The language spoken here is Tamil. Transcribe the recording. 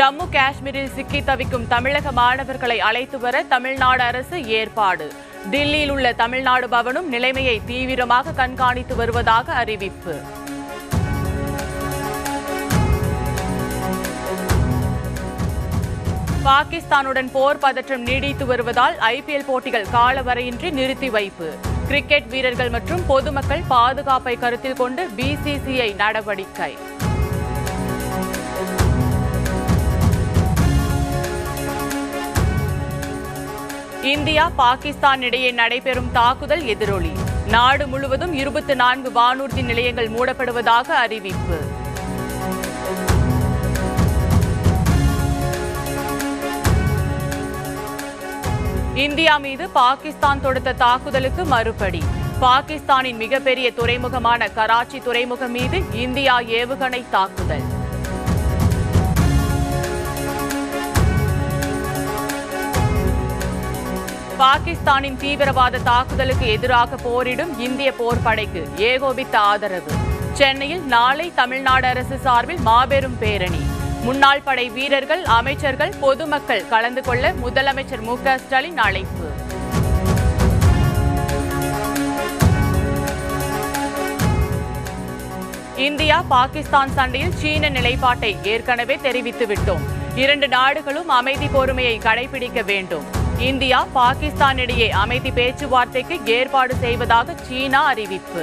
ஜம்மு காஷ்மீரில் சிக்கி தவிக்கும் தமிழக மாணவர்களை அழைத்து வர தமிழ்நாடு அரசு ஏற்பாடு. டில்லியில் உள்ள தமிழ்நாடு பவனும் நிலைமையை தீவிரமாக கண்காணித்து வருவதாக அறிவிப்பு. பாகிஸ்தானுடன் போர் பதற்றம் நீடித்து வருவதால் IPL போட்டிகள் காலவரையின்றி நிறுத்தி வைப்பு. கிரிக்கெட் வீரர்கள் மற்றும் பொதுமக்கள் பாதுகாப்பை கருத்தில் கொண்டு BCCI நடவடிக்கை. இந்தியா பாகிஸ்தான் இடையே நடைபெறும் தாக்குதல் எதிரொலி. நாடு முழுவதும் 24 வானூர்தி நிலையங்கள் மூடப்படுவதாக அறிவிப்பு. இந்தியா மீது பாகிஸ்தான் தொடுத்த தாக்குதலுக்கு மறுபடி. பாகிஸ்தானின் மிகப்பெரிய துறைமுகமான கராச்சி துறைமுகம் மீது இந்தியா ஏவுகணை தாக்குதல். பாகிஸ்தானின் தீவிரவாத தாக்குதலுக்கு எதிராக போரிடும் இந்திய போர்ப்படைக்கு ஏகோபித்த ஆதரவு. சென்னையில் நாளை தமிழ்நாடு அரசு சார்பில் மாபெரும் பேரணி. முன்னாள் படை வீரர்கள், அமைச்சர்கள், பொதுமக்கள் கலந்து கொள்ள முதலமைச்சர் MK ஸ்டாலின் அழைப்பு. இந்தியா பாகிஸ்தான் சண்டையில் சீன நிலைப்பாட்டை ஏற்கனவே தெரிவித்துவிட்டோம். 2 நாடுகளும் அமைதி பொறுமையை கடைபிடிக்க வேண்டும். இந்தியா பாகிஸ்தான் இடையே அமைதி பேச்சுவார்த்தைக்கு ஏற்பாடு செய்வதாக சீனா அறிவிப்பு.